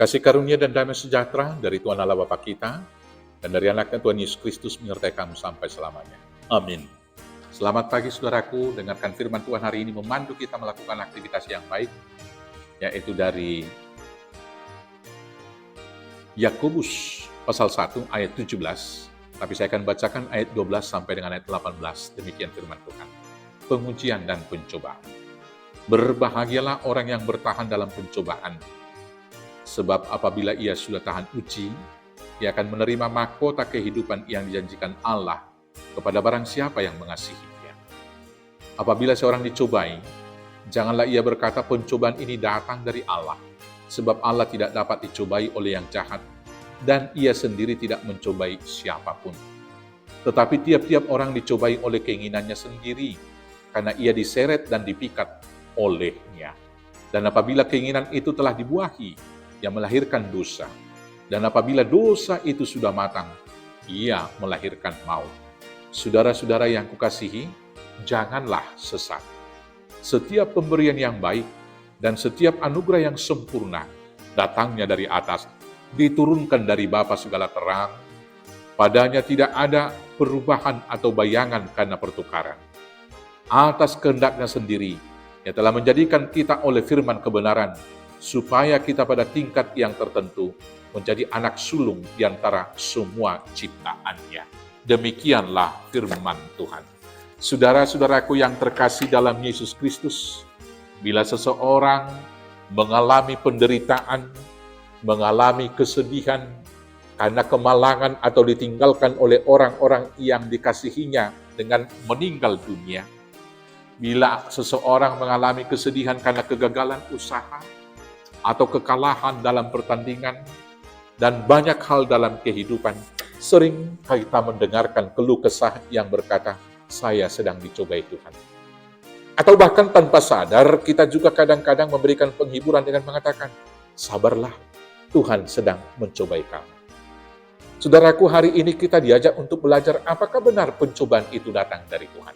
Kasih karunia dan damai sejahtera dari Tuhan Allah Bapa kita dan dari anaknya Tuhan Yesus Kristus menyertai kamu sampai selamanya. Amin. Selamat pagi saudaraku, dengarkan firman Tuhan hari ini memandu kita melakukan aktivitas yang baik, yaitu dari Yakobus pasal 1 ayat 17, tapi saya akan bacakan ayat 12 sampai dengan ayat 18, demikian firman Tuhan. Pengujian dan pencobaan. Berbahagialah orang yang bertahan dalam pencobaan, sebab apabila ia sudah tahan uji, ia akan menerima mahkota kehidupan yang dijanjikan Allah kepada barang siapa yang mengasihinya. Apabila seorang dicobai, janganlah ia berkata pencobaan ini datang dari Allah, sebab Allah tidak dapat dicobai oleh yang jahat, dan ia sendiri tidak mencobai siapapun. Tetapi tiap-tiap orang dicobai oleh keinginannya sendiri, karena ia diseret dan dipikat olehnya. Dan apabila keinginan itu telah dibuahi, ia melahirkan dosa. Dan apabila dosa itu sudah matang, ia melahirkan maut. Saudara-saudara yang kukasihi, janganlah sesat. Setiap pemberian yang baik dan setiap anugerah yang sempurna datangnya dari atas, diturunkan dari Bapa segala terang. Padanya tidak ada perubahan atau bayangan karena pertukaran. Atas kehendaknya sendiri, ia telah menjadikan kita oleh firman kebenaran, supaya kita pada tingkat yang tertentu menjadi anak sulung di antara semua ciptaannya. Demikianlah firman Tuhan. Saudara-saudaraku yang terkasih dalam Yesus Kristus, bila seseorang mengalami penderitaan, mengalami kesedihan karena kemalangan atau ditinggalkan oleh orang-orang yang dikasihinya dengan meninggal dunia, bila seseorang mengalami kesedihan karena kegagalan usaha atau kekalahan dalam pertandingan, dan banyak hal dalam kehidupan, sering kita mendengarkan keluh kesah yang berkata, saya sedang dicobai Tuhan. Atau bahkan tanpa sadar, kita juga kadang-kadang memberikan penghiburan dengan mengatakan, sabarlah, Tuhan sedang mencobai kamu. Saudaraku, hari ini kita diajak untuk belajar apakah benar pencobaan itu datang dari Tuhan.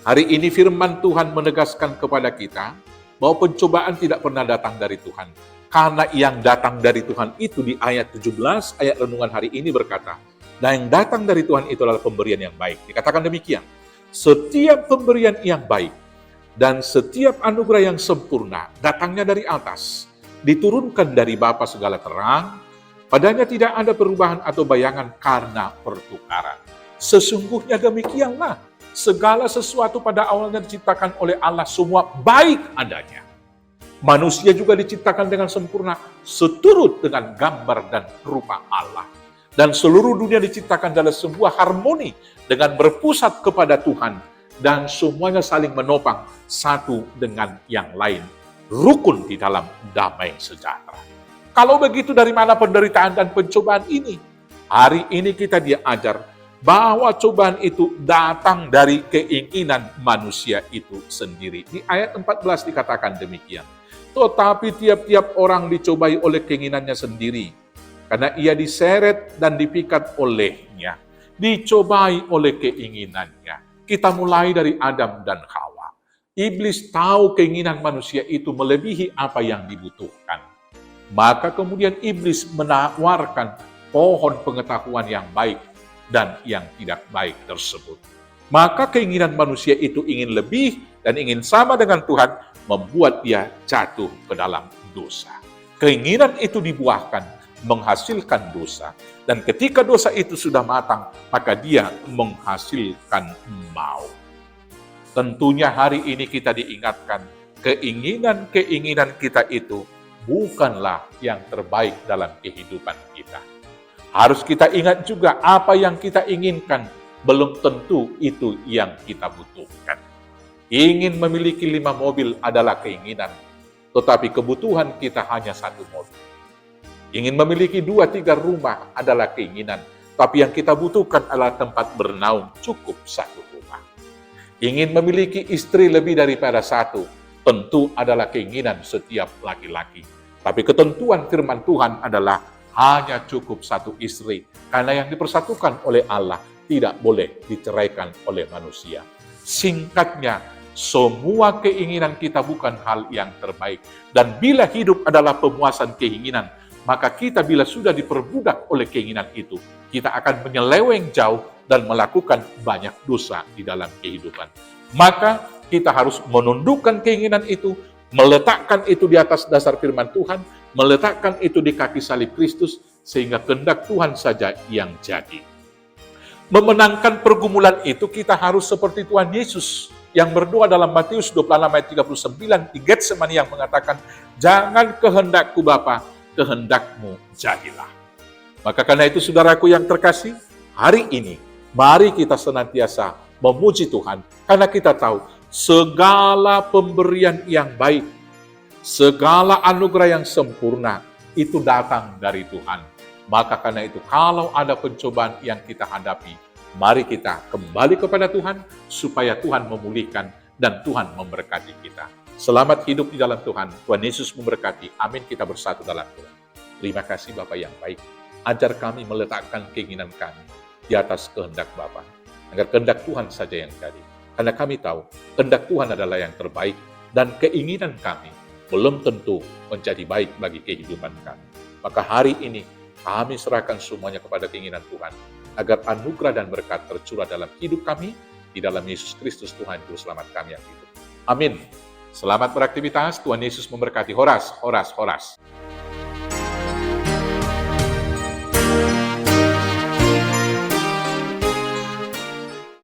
Hari ini firman Tuhan menegaskan kepada kita bahwa pencobaan tidak pernah datang dari Tuhan. Karena yang datang dari Tuhan itu di ayat 17, ayat renungan hari ini berkata, dan yang datang dari Tuhan itu adalah pemberian yang baik. Dikatakan demikian, setiap pemberian yang baik dan setiap anugerah yang sempurna datangnya dari atas, diturunkan dari Bapa segala terang, padanya tidak ada perubahan atau bayangan karena pertukaran. Sesungguhnya demikianlah, segala sesuatu pada awalnya diciptakan oleh Allah semua baik adanya. Manusia juga diciptakan dengan sempurna, seturut dengan gambar dan rupa Allah. Dan seluruh dunia diciptakan dalam sebuah harmoni dengan berpusat kepada Tuhan. Dan semuanya saling menopang satu dengan yang lain. Rukun di dalam damai sejahtera. Kalau begitu, dari mana penderitaan dan pencobaan ini? Hari ini kita diajar bahwa cobaan itu datang dari keinginan manusia itu sendiri. Di ayat 14 dikatakan demikian. Tetapi tiap-tiap orang dicobai oleh keinginannya sendiri, karena ia diseret dan dipikat olehnya, dicobai oleh keinginannya. Kita mulai dari Adam dan Hawa. Iblis tahu keinginan manusia itu melebihi apa yang dibutuhkan. Maka kemudian iblis menawarkan pohon pengetahuan yang baik dan yang tidak baik tersebut. Maka keinginan manusia itu ingin lebih dan ingin sama dengan Tuhan, membuat dia jatuh ke dalam dosa. Keinginan itu dibuahkan, menghasilkan dosa. Dan ketika dosa itu sudah matang, maka dia menghasilkan maut. Tentunya hari ini kita diingatkan, keinginan-keinginan kita itu bukanlah yang terbaik dalam kehidupan kita. Harus kita ingat juga apa yang kita inginkan, belum tentu itu yang kita butuhkan. Ingin memiliki 5 mobil adalah keinginan, tetapi kebutuhan kita hanya 1 mobil. Ingin memiliki 2-3 rumah adalah keinginan, tapi yang kita butuhkan adalah tempat bernaung cukup 1 rumah. Ingin memiliki istri lebih daripada 1, tentu adalah keinginan setiap laki-laki. Tapi ketentuan firman Tuhan adalah hanya cukup 1 istri, karena yang dipersatukan oleh Allah tidak boleh diceraikan oleh manusia. Singkatnya, semua keinginan kita bukan hal yang terbaik. Dan bila hidup adalah pemuasan keinginan, maka kita bila sudah diperbudak oleh keinginan itu, kita akan menyeleweng jauh dan melakukan banyak dosa di dalam kehidupan. Maka kita harus menundukkan keinginan itu, meletakkan itu di atas dasar firman Tuhan, meletakkan itu di kaki salib Kristus, sehingga kehendak Tuhan saja yang jadi. Memenangkan pergumulan itu kita harus seperti Tuhan Yesus yang berdoa dalam Matius 26 ayat 39 di Getsemani yang mengatakan, "Jangan kehendakku Bapa, kehendakmu jadilah." Maka karena itu saudaraku yang terkasih, hari ini mari kita senantiasa memuji Tuhan karena kita tahu segala pemberian yang baik, segala anugerah yang sempurna itu datang dari Tuhan. Maka karena itu kalau ada pencobaan yang kita hadapi, mari kita kembali kepada Tuhan supaya Tuhan memulihkan dan Tuhan memberkati kita. Selamat hidup di dalam Tuhan. Tuhan Yesus memberkati. Amin. Kita bersatu dalam Tuhan. Terima kasih Bapa yang baik. Ajar kami meletakkan keinginan kami di atas kehendak Bapa, agar kehendak Tuhan saja yang jadi. Karena kami tahu kehendak Tuhan adalah yang terbaik dan keinginan kami belum tentu menjadi baik bagi kehidupan kami. Maka hari ini kami serahkan semuanya kepada keinginan Tuhan, agar anugerah dan berkat tercurah dalam hidup kami, di dalam Yesus Kristus Tuhan Juru Selamat kami yang hidup. Amin. Selamat beraktivitas, Tuhan Yesus memberkati. Horas, horas, horas.